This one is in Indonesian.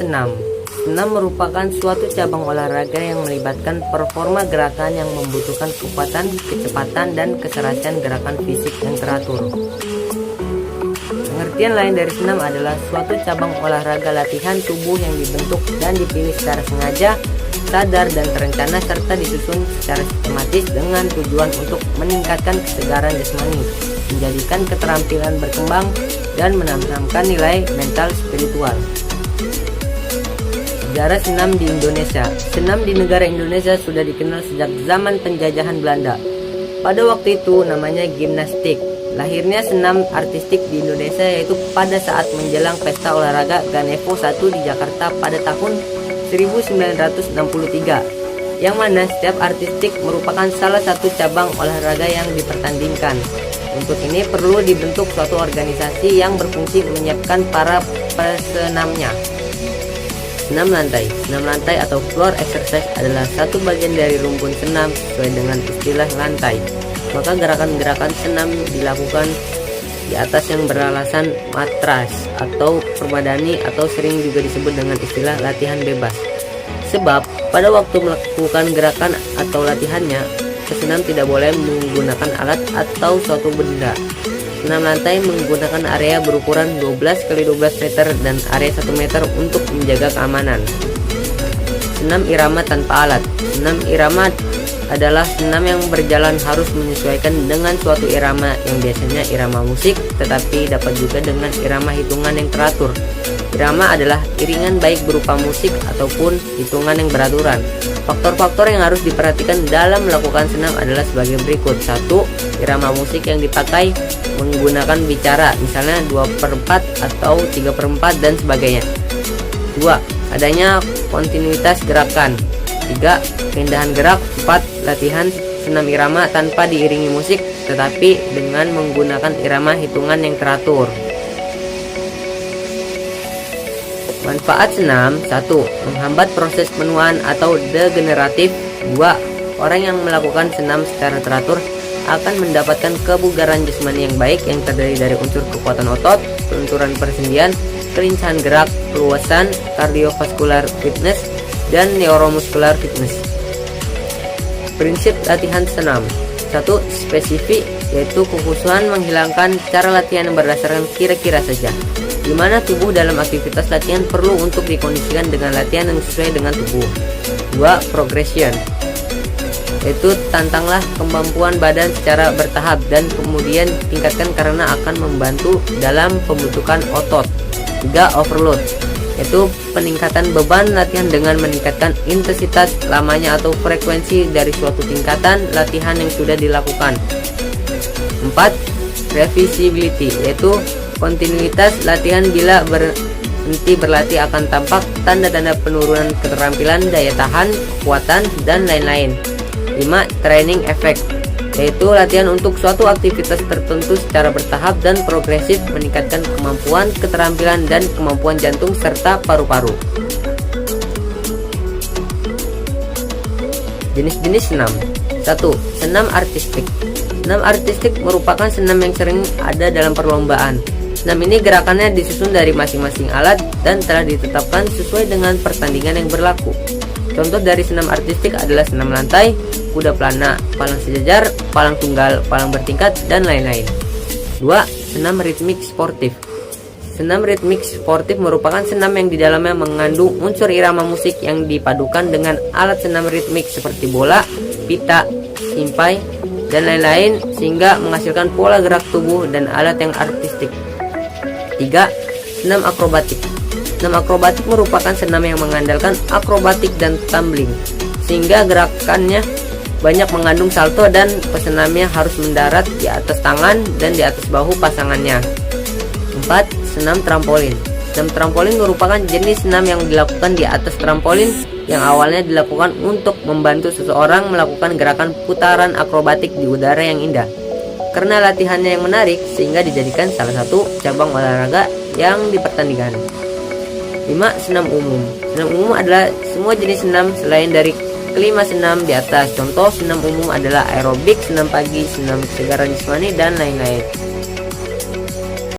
senam. Senam merupakan suatu cabang olahraga yang melibatkan performa gerakan yang membutuhkan kekuatan, kecepatan, dan keserasian gerakan fisik yang teratur. Pengertian lain dari senam adalah suatu cabang olahraga latihan tubuh yang dibentuk dan dipilih secara sengaja, sadar, dan terencana serta disusun secara sistematis dengan tujuan untuk meningkatkan kesegaran jasmani, menjadikan keterampilan berkembang, dan menanamkan nilai mental spiritual. Sejarah senam di Indonesia. Senam di negara Indonesia sudah dikenal sejak zaman penjajahan Belanda. Pada waktu itu namanya gimnastik. Lahirnya senam artistik di Indonesia yaitu pada saat menjelang pesta olahraga Ganevo I di Jakarta pada tahun 1963, yang mana setiap artistik merupakan salah satu cabang olahraga yang dipertandingkan. Untuk ini perlu dibentuk suatu organisasi yang berfungsi menyiapkan para pesenamnya. Senam lantai. Senam lantai atau floor exercise adalah satu bagian dari rumpun senam sesuai dengan istilah lantai. Maka gerakan-gerakan senam dilakukan di atas yang beralasan matras atau permadani atau sering juga disebut dengan istilah latihan bebas. Sebab pada waktu melakukan gerakan atau latihannya, pesenam tidak boleh menggunakan alat atau suatu benda. Senam lantai menggunakan area berukuran 12 x 12 meter dan area 1 meter untuk menjaga keamanan. Senam irama tanpa alat. Senam irama adalah senam yang berjalan harus menyesuaikan dengan suatu irama yang biasanya irama musik, tetapi dapat juga dengan irama hitungan yang teratur. Irama adalah iringan baik berupa musik ataupun hitungan yang beraturan. Faktor-faktor yang harus diperhatikan dalam melakukan senam adalah sebagai berikut. 1. Irama musik yang dipakai menggunakan bicara, misalnya 2/4 atau 3/4 dan sebagainya. 2. Adanya kontinuitas gerakan. 3. Keindahan gerak. 4. Latihan senam irama tanpa diiringi musik, tetapi dengan menggunakan irama hitungan yang teratur. Manfaat senam. 1. Menghambat proses penuaan atau degeneratif. 2. Orang yang melakukan senam secara teratur akan mendapatkan kebugaran jasmani yang baik yang terdiri dari unsur kekuatan otot, kelenturan persendian, kelincahan gerak, keluasan, kardiovaskular fitness, dan neuromuskular fitness. Prinsip latihan senam. 1. Spesifik, yaitu kekhususan menghilangkan cara latihan yang berdasarkan kira-kira saja, di mana tubuh dalam aktivitas latihan perlu untuk dikondisikan dengan latihan yang sesuai dengan tubuh. 2. Progression, yaitu tantanglah kemampuan badan secara bertahap dan kemudian tingkatkan karena akan membantu dalam pembentukan otot. 3. Overload, yaitu peningkatan beban latihan dengan meningkatkan intensitas lamanya atau frekuensi dari suatu tingkatan latihan yang sudah dilakukan. 4. Reversibility, yaitu kontinuitas latihan bila berhenti berlatih akan tampak tanda-tanda penurunan keterampilan, daya tahan, kekuatan, dan lain-lain. 5. Training effect, yaitu latihan untuk suatu aktivitas tertentu secara bertahap dan progresif meningkatkan kemampuan, keterampilan, dan kemampuan jantung serta paru-paru. Jenis-jenis senam. 1. Senam artistik. Senam artistik merupakan senam yang sering ada dalam perlombaan. Senam ini gerakannya disusun dari masing-masing alat dan telah ditetapkan sesuai dengan pertandingan yang berlaku. Contoh dari senam artistik adalah senam lantai, kuda pelana, palang sejajar, palang tunggal, palang bertingkat, dan lain-lain. 2. Senam ritmik sportif. Senam ritmik sportif merupakan senam yang di dalamnya mengandung unsur irama musik yang dipadukan dengan alat senam ritmik seperti bola, pita, simpai, dan lain-lain sehingga menghasilkan pola gerak tubuh dan alat yang artistik. 3. Senam akrobatik. Senam akrobatik merupakan senam yang mengandalkan akrobatik dan tumbling, sehingga gerakannya banyak mengandung salto dan pesenamnya harus mendarat di atas tangan dan di atas bahu pasangannya. 4. Senam trampolin. Senam trampolin merupakan jenis senam yang dilakukan di atas trampolin yang awalnya dilakukan untuk membantu seseorang melakukan gerakan putaran akrobatik di udara yang indah. Karena latihannya yang menarik sehingga dijadikan salah satu cabang olahraga yang dipertandingkan. 5. Senam umum. Senam umum adalah semua jenis senam selain dari kelima senam di atas. Contoh senam umum adalah aerobik, senam pagi, senam kesegaran jasmani, dan lain-lain.